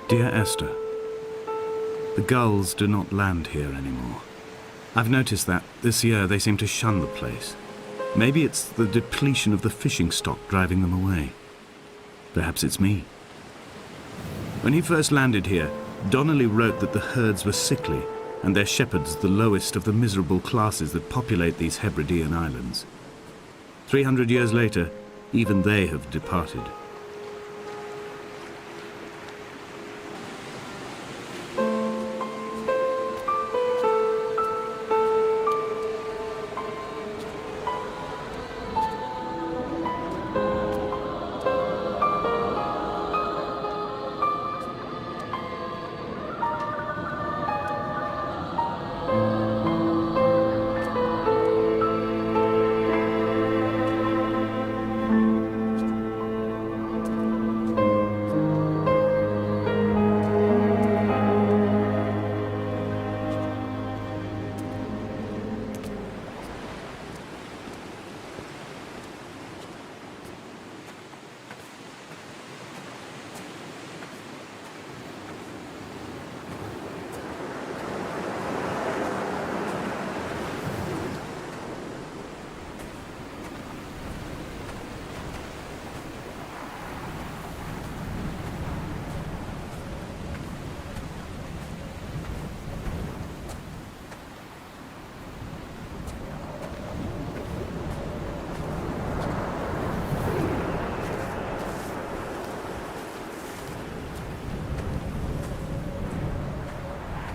Dear Esther, the gulls do not land here anymore. I've noticed that this year they seem to shun the place. Maybe it's the depletion of the fishing stock driving them away. Perhaps it's me. When he first landed here, Donnelly wrote that the herds were sickly and their shepherds the lowest of the miserable classes that populate these Hebridean islands. 300 years later, even they have departed.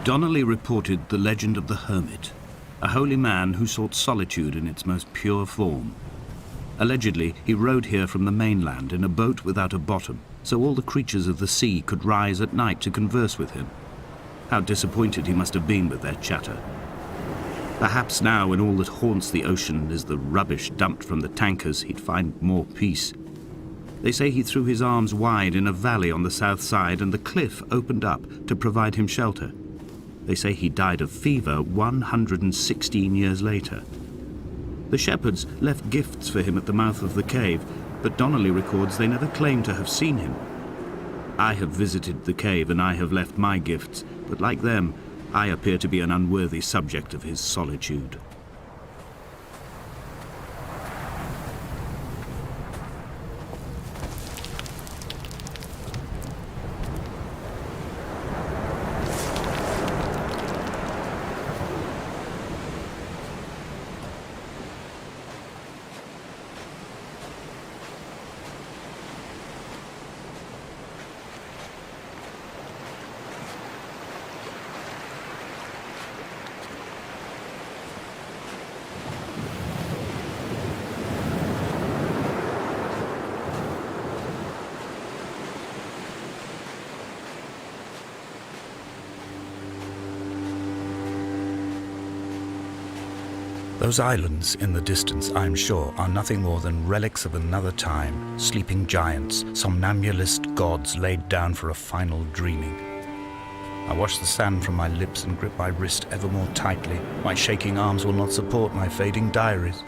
Donnelly reported the legend of the hermit, a holy man who sought solitude in its most pure form. Allegedly, he rode here from the mainland in a boat without a bottom, so all the creatures of the sea could rise at night to converse with him. How disappointed he must have been with their chatter. Perhaps now, when all that haunts the ocean is the rubbish dumped from the tankers, he'd find more peace. They say he threw his arms wide in a valley on the south side and the cliff opened up to provide him shelter. They say he died of fever 116 years later. The shepherds left gifts for him at the mouth of the cave, but Donnelly records they never claimed to have seen him. I have visited the cave and I have left my gifts, but like them, I appear to be an unworthy subject of his solitude. Those islands in the distance, I'm sure, are nothing more than relics of another time, sleeping giants, somnambulist gods laid down for a final dreaming. I wash the sand from my lips and grip my wrist ever more tightly. My shaking arms will not support my fading diaries.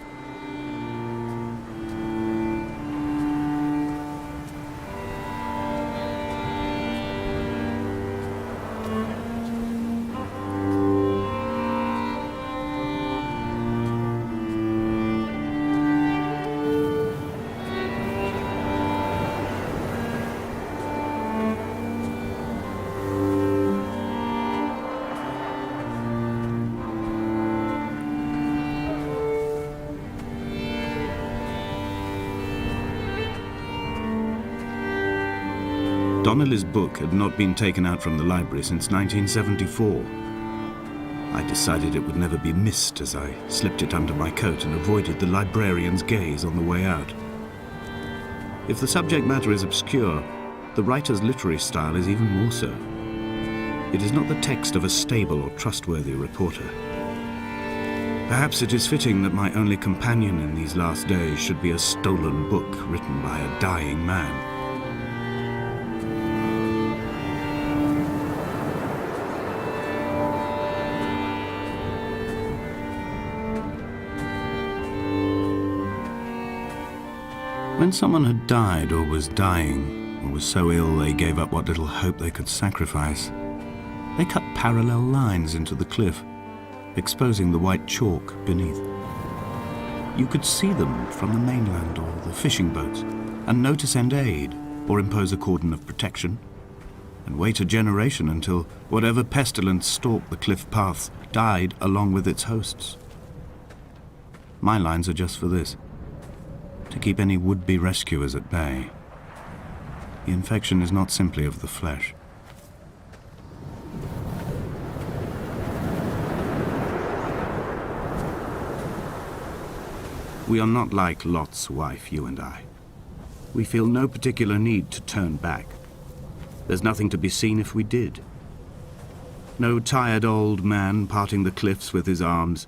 Donnelly's book had not been taken out from the library since 1974. I decided it would never be missed as I slipped it under my coat and avoided the librarian's gaze on the way out. If the subject matter is obscure, the writer's literary style is even more so. It is not the text of a stable or trustworthy reporter. Perhaps it is fitting that my only companion in these last days should be a stolen book written by a dying man. When someone had died or was dying, or were so ill they gave up what little hope they could sacrifice. They cut parallel lines into the cliff, exposing the white chalk beneath. You could see them from the mainland or the fishing boats, and know to send aid or impose a cordon of protection, and wait a generation until whatever pestilence stalked the cliff paths died along with its hosts. My lines are just for this, to keep any would-be rescuers at bay. The infection is not simply of the flesh. We are not like Lot's wife, you and I. We feel no particular need to turn back. There's nothing to be seen if we did. No tired old man parting the cliffs with his arms.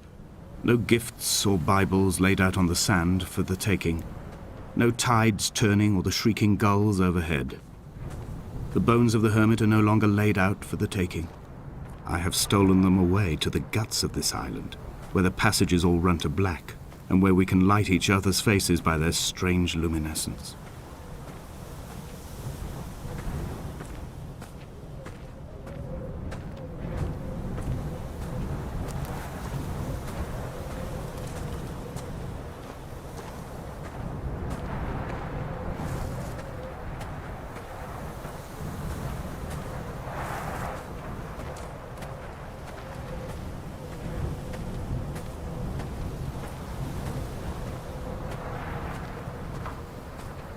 No gifts or Bibles laid out on the sand for the taking. No tides turning or the shrieking gulls overhead. The bones of the hermit are no longer laid out for the taking. I have stolen them away to the guts of this island, where the passages all run to black, and where we can light each other's faces by their strange luminescence.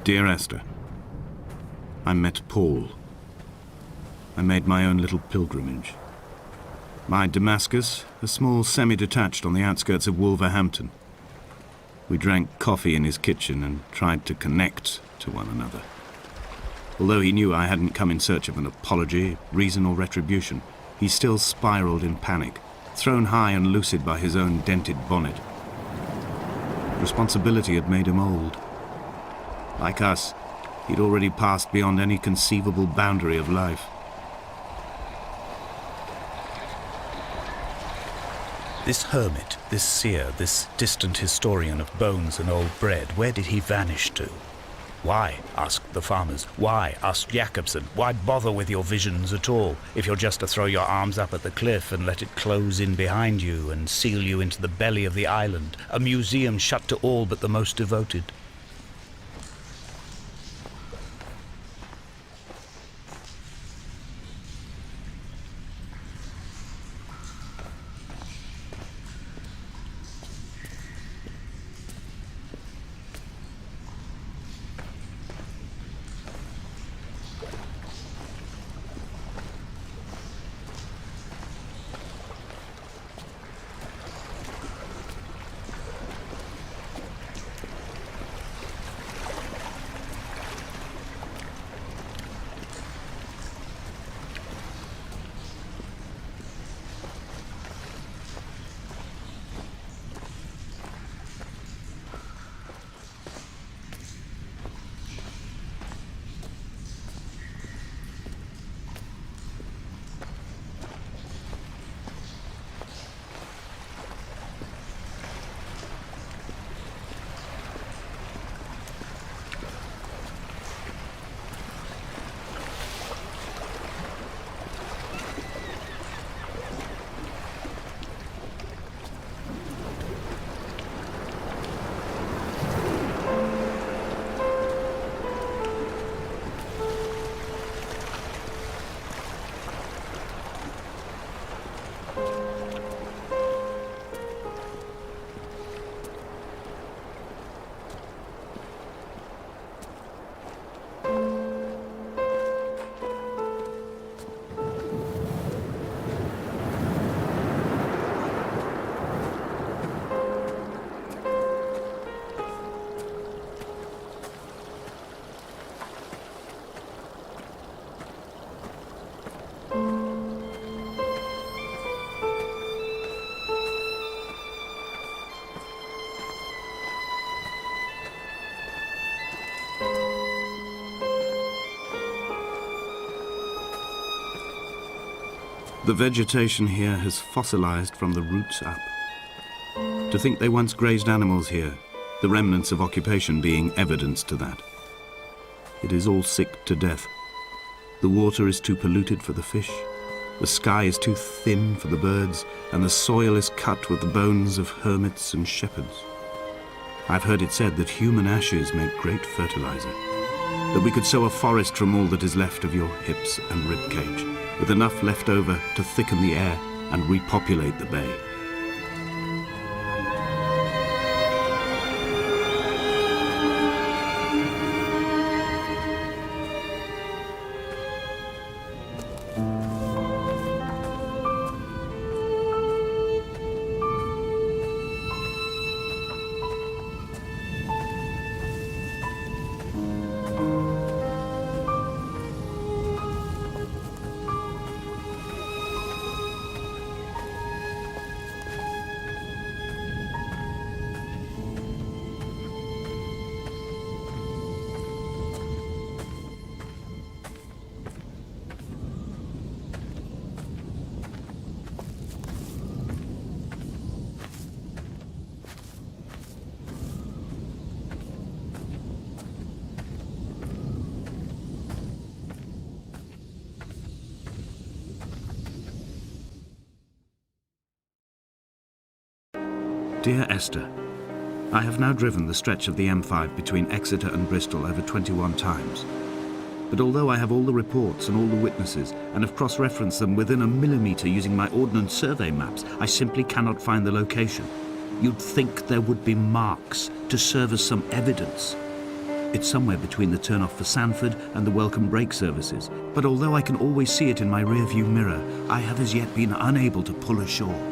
Dear Esther, I met Paul. I made my own little pilgrimage. My Damascus, a small semi-detached on the outskirts of Wolverhampton. We drank coffee in his kitchen and tried to connect to one another. Although he knew I hadn't come in search of an apology, reason or retribution, he still spiraled in panic, thrown high and lucid by his own dented bonnet. Responsibility had made him old. Like us, he'd already passed beyond any conceivable boundary of life. This hermit, this seer, this distant historian of bones and old bread, where did he vanish to? Why, asked the farmers. Why, asked Jacobson. Why bother with your visions at all, if you're just to throw your arms up at the cliff and let it close in behind you and seal you into the belly of the island, a museum shut to all but the most devoted? The vegetation here has fossilized from the roots up. To think they once grazed animals here, the remnants of occupation being evidence to that. It is all sick to death. The water is too polluted for the fish, the sky is too thin for the birds, and the soil is cut with the bones of hermits and shepherds. I've heard it said that human ashes make great fertilizer, that we could sow a forest from all that is left of your hips and rib cage, with enough left over to thicken the air and repopulate the bay. Dear Esther, I have now driven the stretch of the M5 between Exeter and Bristol over 21 times. But although I have all the reports and all the witnesses and have cross-referenced them within a millimetre using my ordnance survey maps, I simply cannot find the location. You'd think there would be marks to serve as some evidence. It's somewhere between the turn-off for Sanford and the welcome brake services, but although I can always see it in my rear-view mirror, I have as yet been unable to pull ashore.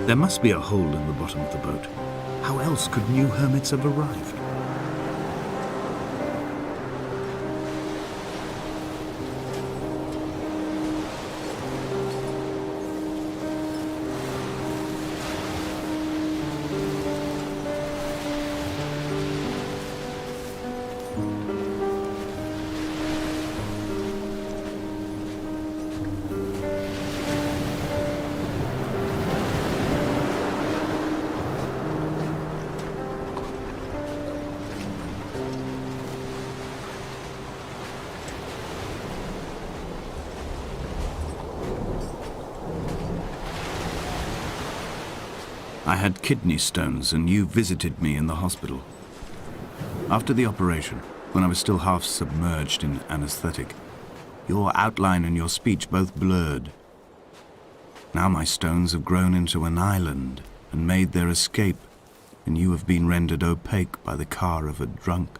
There must be a hole in the bottom of the boat. How else could new hermits have arrived? I had kidney stones and you visited me in the hospital. After the operation, when I was still half submerged in anesthetic, your outline and your speech both blurred. Now my stones have grown into an island and made their escape, and you have been rendered opaque by the car of a drunk.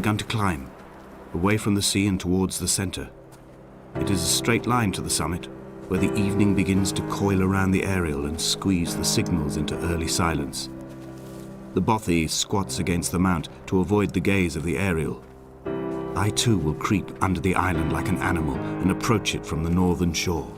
begun to climb, away from the sea and towards the center. It is a straight line to the summit, where the evening begins to coil around the aerial and squeeze the signals into early silence. The bothy squats against the mount to avoid the gaze of the aerial. I too will creep under the island like an animal and approach it from the northern shore.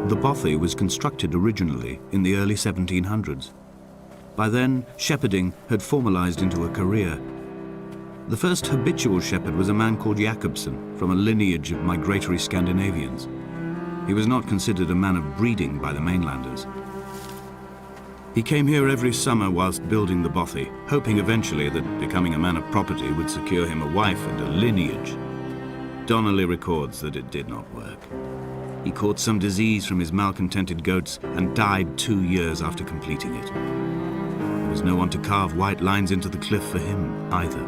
The bothy was constructed originally in the early 1700s. By then, shepherding had formalized into a career. The first habitual shepherd was a man called Jakobsen, from a lineage of migratory Scandinavians. He was not considered a man of breeding by the mainlanders. He came here every summer whilst building the bothy, hoping eventually that becoming a man of property would secure him a wife and a lineage. Donnelly records that it did not work. He caught some disease from his malcontented goats and died 2 years after completing it. There was no one to carve white lines into the cliff for him either.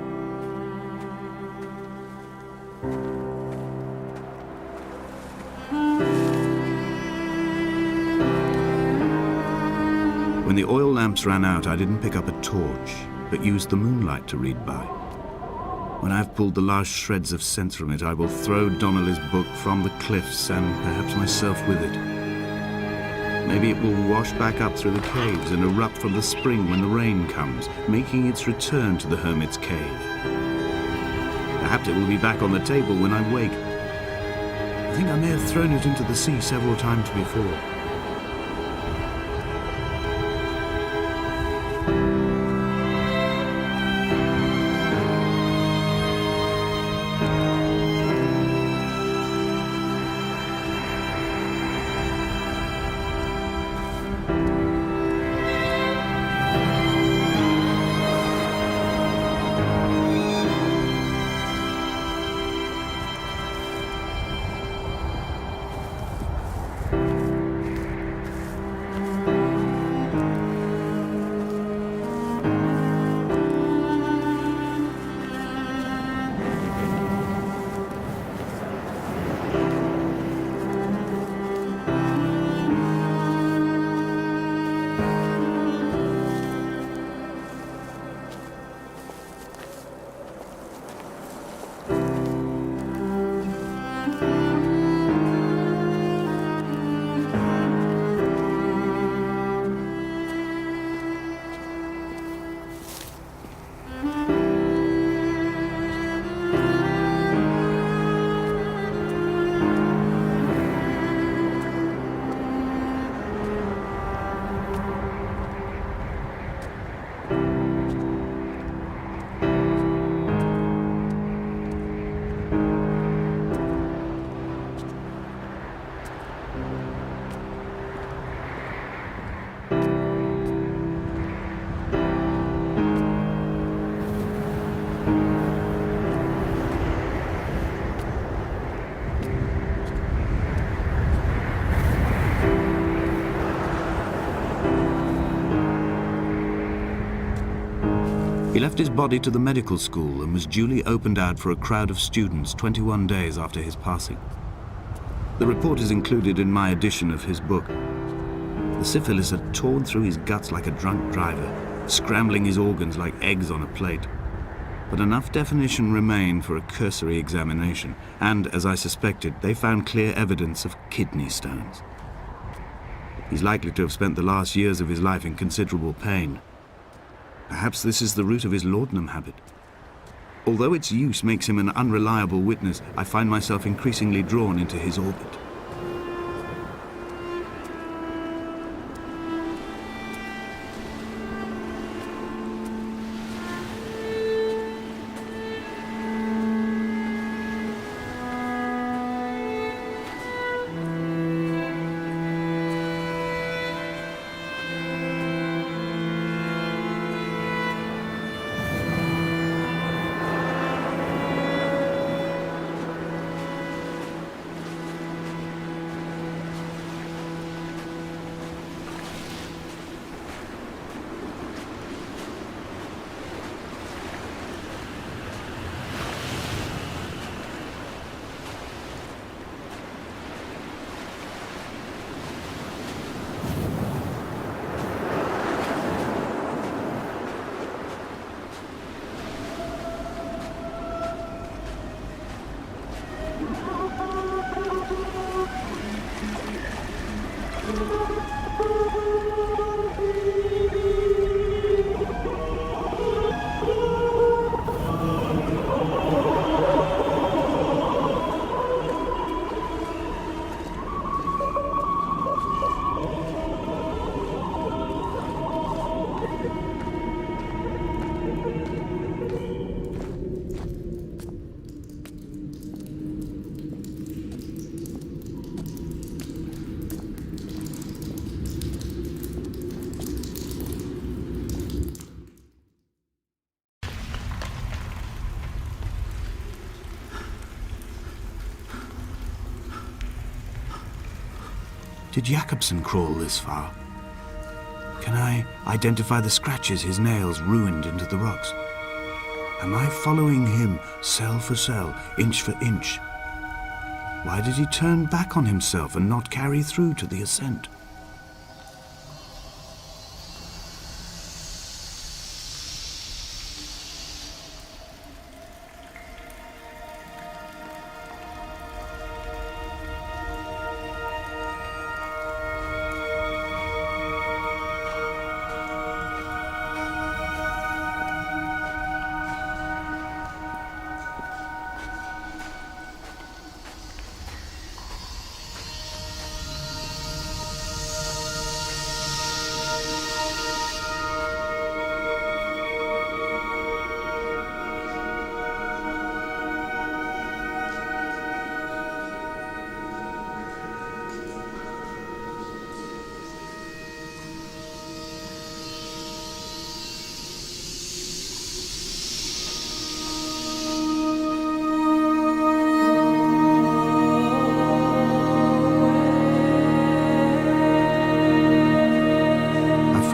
When the oil lamps ran out, I didn't pick up a torch, but used the moonlight to read by. When I've pulled the last shreds of sense from it, I will throw Donnelly's book from the cliffs and perhaps myself with it. Maybe it will wash back up through the caves and erupt from the spring when the rain comes, making its return to the hermit's cave. Perhaps it will be back on the table when I wake. I think I may have thrown it into the sea several times before. He left his body to the medical school and was duly opened out for a crowd of students 21 days after his passing. The report is included in my edition of his book. The syphilis had torn through his guts like a drunk driver, scrambling his organs like eggs on a plate. But enough definition remained for a cursory examination, and, as I suspected, they found clear evidence of kidney stones. He's likely to have spent the last years of his life in considerable pain. Perhaps this is the root of his laudanum habit. Although its use makes him an unreliable witness, I find myself increasingly drawn into his orbit. Did Jakobsen crawl this far? Can I identify the scratches his nails ruined into the rocks? Am I following him cell for cell, inch for inch? Why did he turn back on himself and not carry through to the ascent?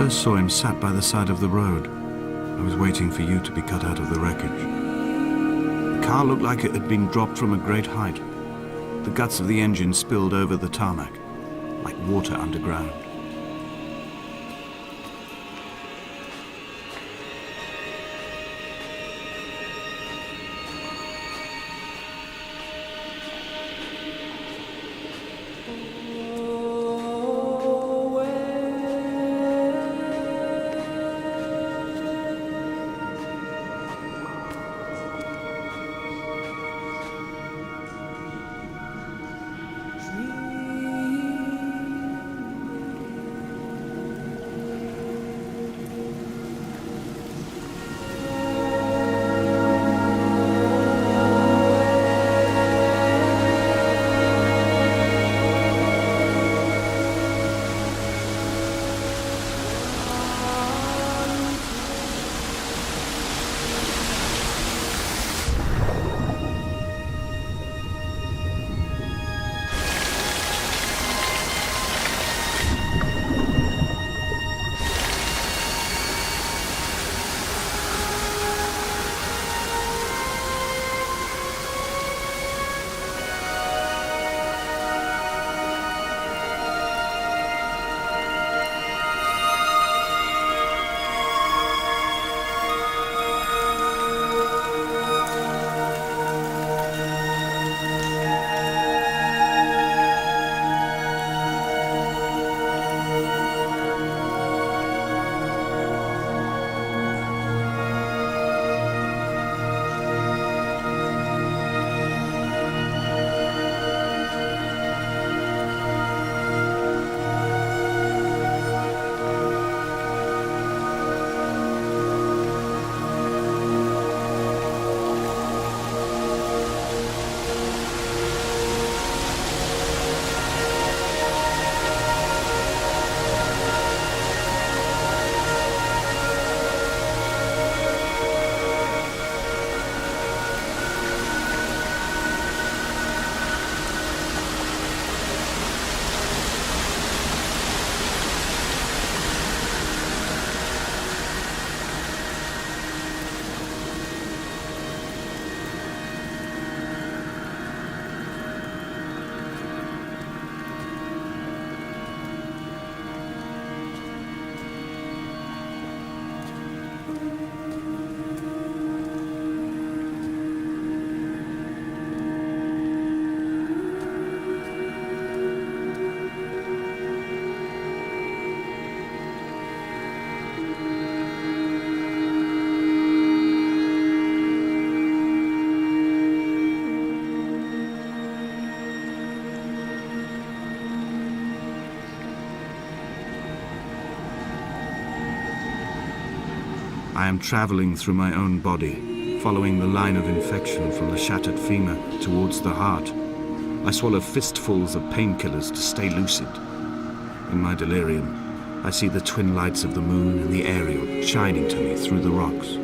I saw him sat by the side of the road. I was waiting for you to be cut out of the wreckage. The car looked like it had been dropped from a great height. The guts of the engine spilled over the tarmac, like water underground. I am traveling through my own body, following the line of infection from the shattered femur towards the heart. I swallow fistfuls of painkillers to stay lucid. In my delirium, I see the twin lights of the moon and the Ariel shining to me through the rocks.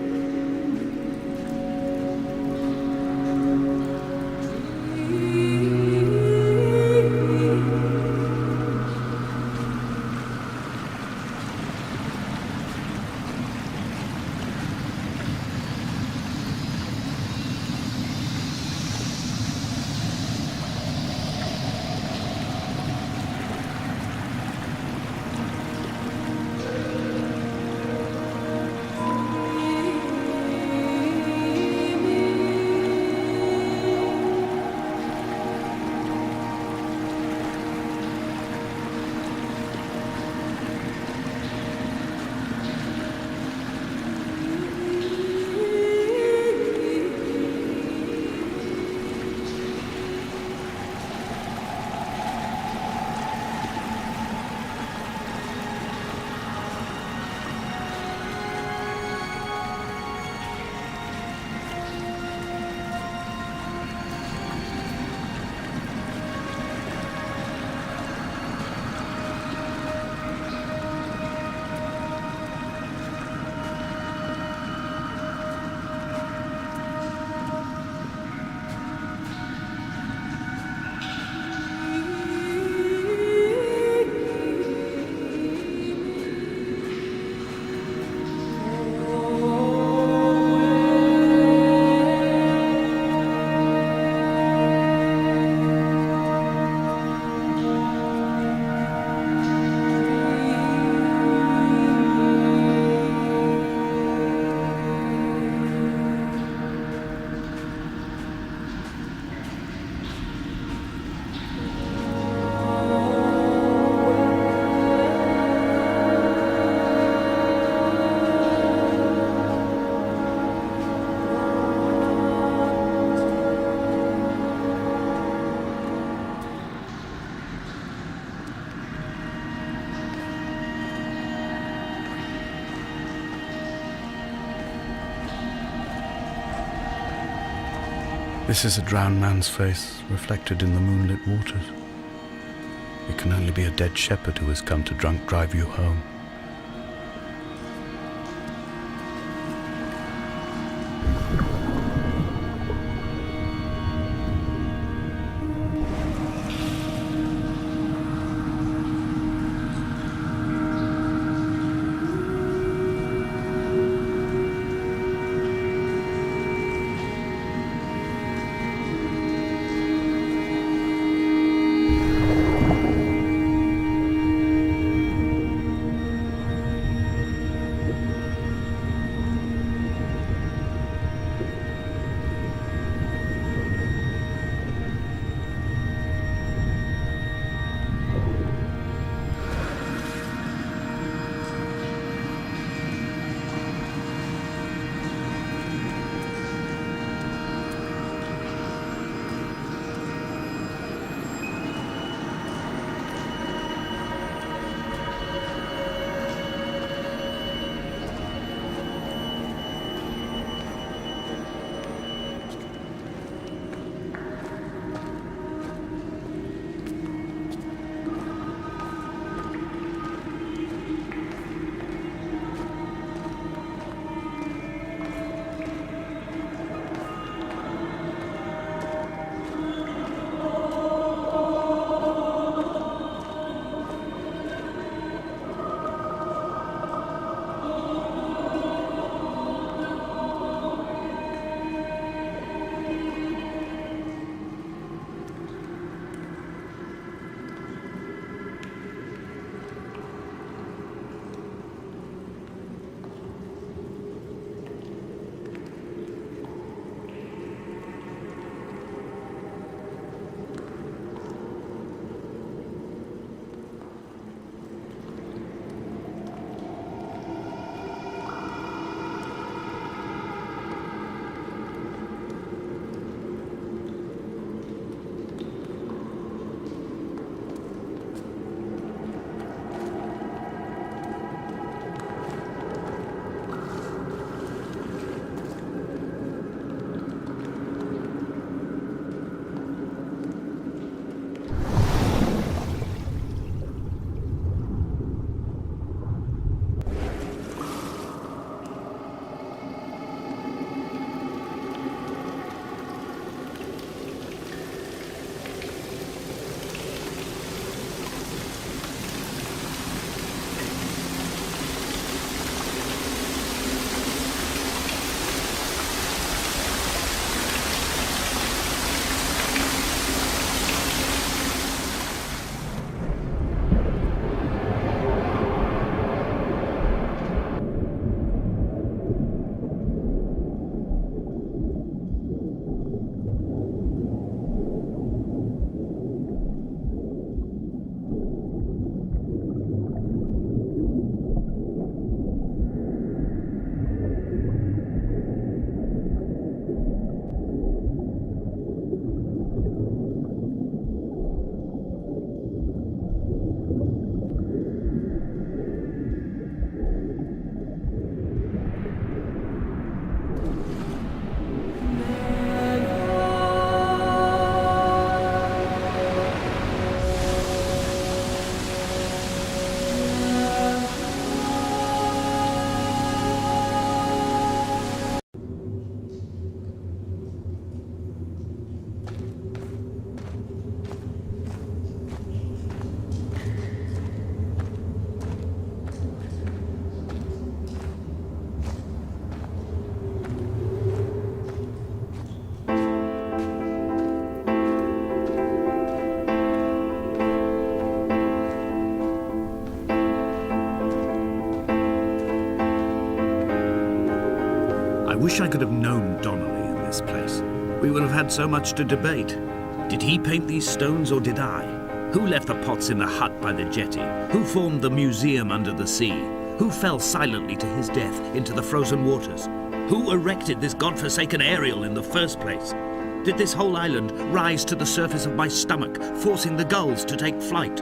This is a drowned man's face reflected in the moonlit waters. It can only be a dead shepherd who has come to drunk drive you home. wish I could have known Donnelly in this place. We would have had so much to debate. Did he paint these stones or did I? Who left the pots in the hut by the jetty? Who formed the museum under the sea? Who fell silently to his death into the frozen waters? Who erected this godforsaken aerial in the first place? Did this whole island rise to the surface of my stomach, forcing the gulls to take flight?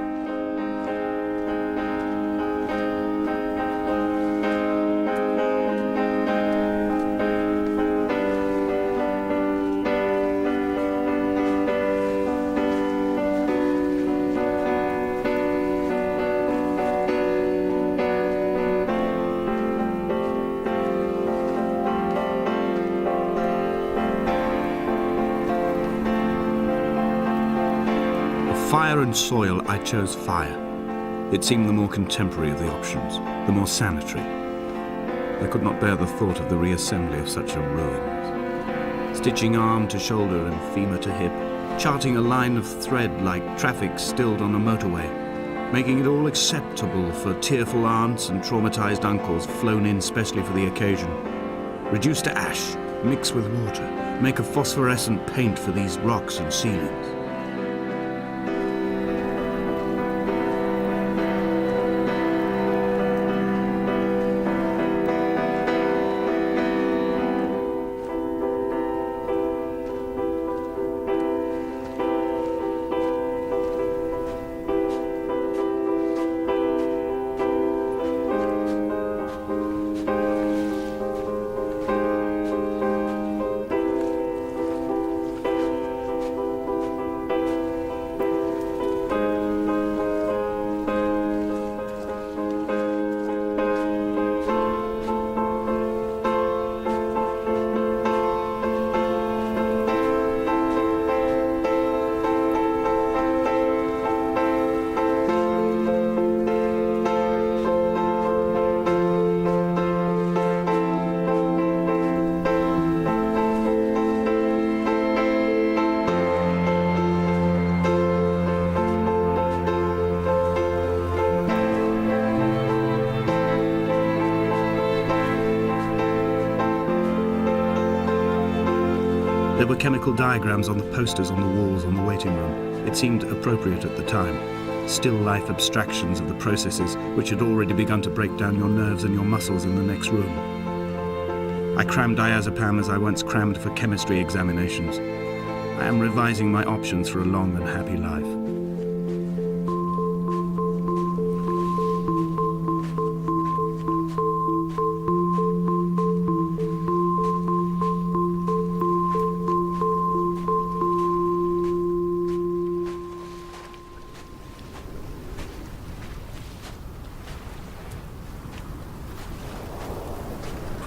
Fire and soil, I chose fire. It seemed the more contemporary of the options, the more sanitary. I could not bear the thought of the reassembly of such a ruin. Stitching arm to shoulder and femur to hip, charting a line of thread like traffic stilled on a motorway, making it all acceptable for tearful aunts and traumatized uncles flown in specially for the occasion. Reduce to ash, mix with water, make a phosphorescent paint for these rocks and ceilings. There were chemical diagrams on the posters on the walls on the waiting room. It seemed appropriate at the time. Still life abstractions of the processes which had already begun to break down your nerves and your muscles in the next room. I crammed diazepam as I once crammed for chemistry examinations. I am revising my options for a long and happy life.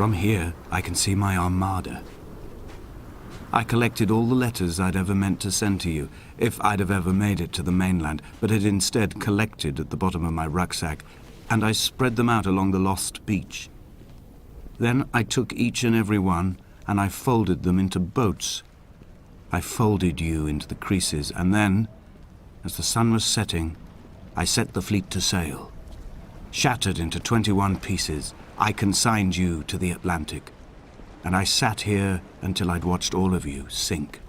From here, I can see my armada. I collected all the letters I'd ever meant to send to you, if I'd have ever made it to the mainland, but had instead collected at the bottom of my rucksack, and I spread them out along the lost beach. Then I took each and every one, and I folded them into boats. I folded you into the creases, and then, as the sun was setting, I set the fleet to sail. Shattered into 21 pieces, I consigned you to the Atlantic, and I sat here until I'd watched all of you sink.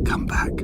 Come back.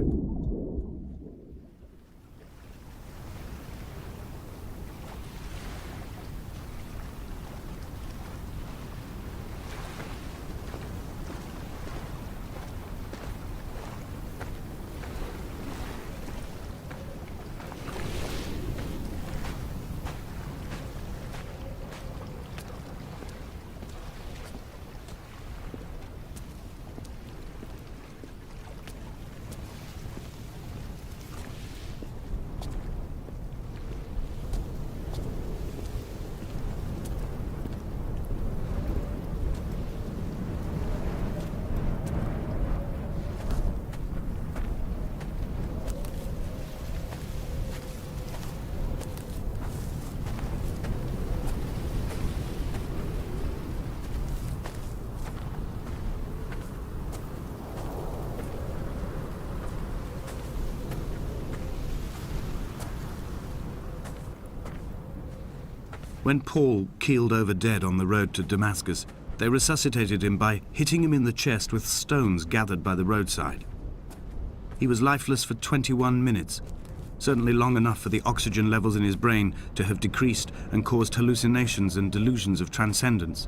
When Paul keeled over dead on the road to Damascus, they resuscitated him by hitting him in the chest with stones gathered by the roadside. He was lifeless for 21 minutes, certainly long enough for the oxygen levels in his brain to have decreased and caused hallucinations and delusions of transcendence.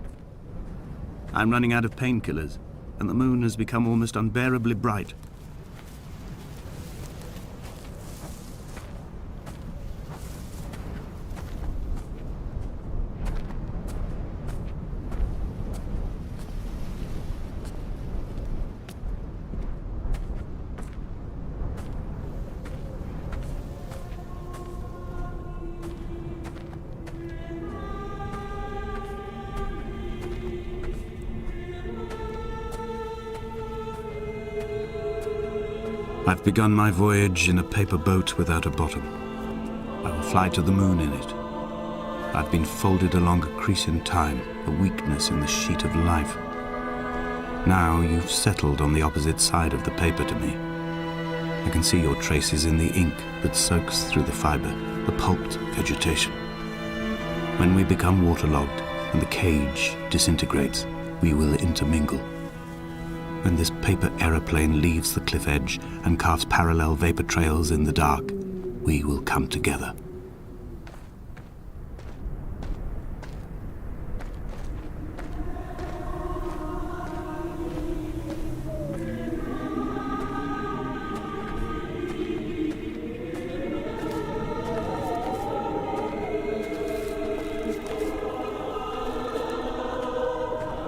I'm running out of painkillers, and the moon has become almost unbearably bright. I've begun my voyage in a paper boat without a bottom. I will fly to the moon in it. I've been folded along a crease in time, a weakness in the sheet of life. Now you've settled on the opposite side of the paper to me. I can see your traces in the ink that soaks through the fiber, the pulped vegetation. When we become waterlogged and the cage disintegrates, we will intermingle. When this paper aeroplane leaves the cliff edge and carves parallel vapor trails in the dark, we will come together.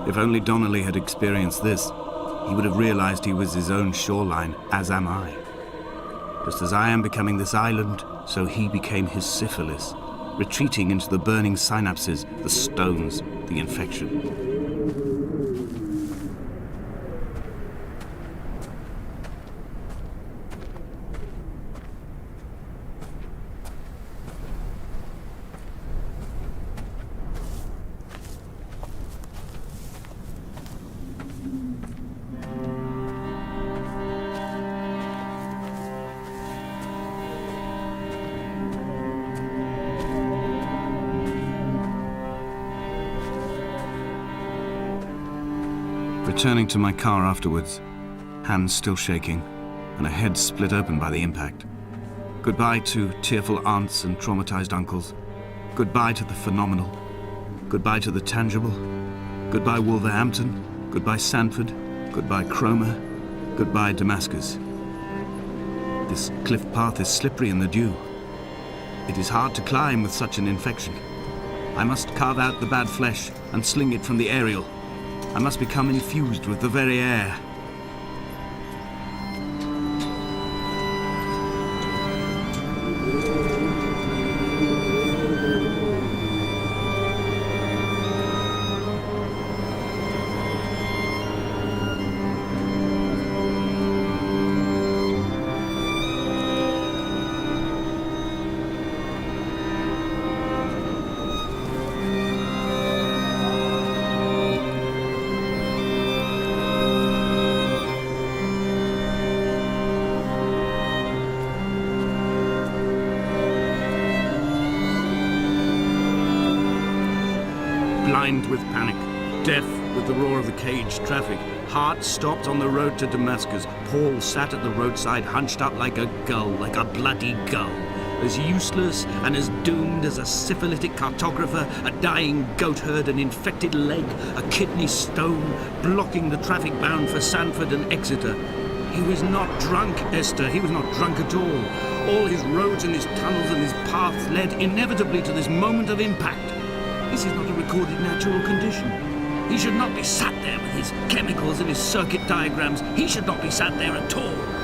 If only Donnelly had experienced this, he would have realized he was his own shoreline, as am I. Just as I am becoming this island, so he became his syphilis, retreating into the burning synapses, the stones, the infection. Returning to my car afterwards, hands still shaking, and a head split open by the impact. Goodbye to tearful aunts and traumatized uncles. Goodbye to the phenomenal. Goodbye to the tangible. Goodbye Wolverhampton. Goodbye Sanford. Goodbye Cromer. Goodbye Damascus. This cliff path is slippery in the dew. It is hard to climb with such an infection. I must carve out the bad flesh and sling it from the aerial. I must become infused with the very air. Blind with panic, deaf with the roar of the caged traffic, heart stopped on the road to Damascus, Paul sat at the roadside hunched up like a gull, like a bloody gull, as useless and as doomed as a syphilitic cartographer, a dying goatherd, an infected leg, a kidney stone, blocking the traffic bound for Sanford and Exeter. He was not drunk, Esther, he was not drunk at all. All his roads and his tunnels and his paths led inevitably to this moment of impact. This is not a recorded natural condition. He should not be sat there with his chemicals and his circuit diagrams. He should not be sat there at all.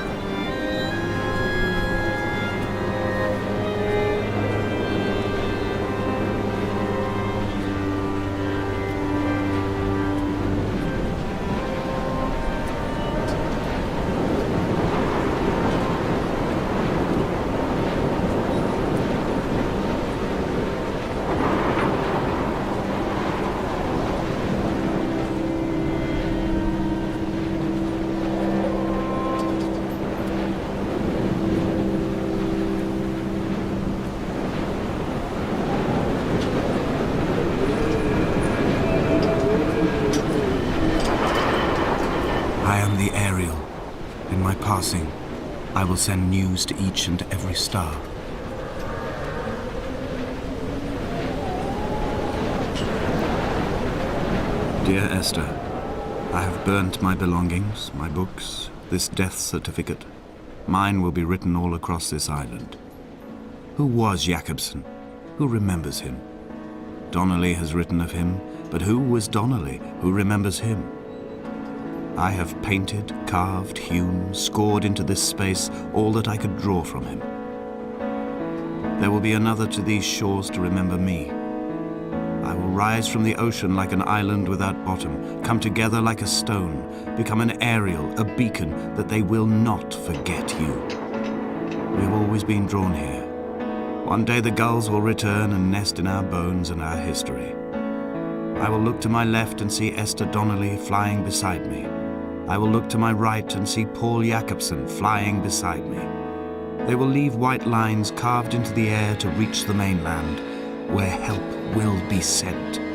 passing, I will send news to each and every star. Dear Esther, I have burnt my belongings, my books, this death certificate. Mine will be written all across this island. Who was Jacobson? Who remembers him? Donnelly has written of him, but who was Donnelly? Who remembers him? I have painted, carved, hewn, scored into this space all that I could draw from him. There will be another to these shores to remember me. I will rise from the ocean like an island without bottom, come together like a stone, become an aerial, a beacon, that they will not forget you. We have always been drawn here. One day the gulls will return and nest in our bones and our history. I will look to my left and see Esther Donnelly flying beside me. I will look to my right and see Paul Jacobson flying beside me. They will leave white lines carved into the air to reach the mainland, where help will be sent.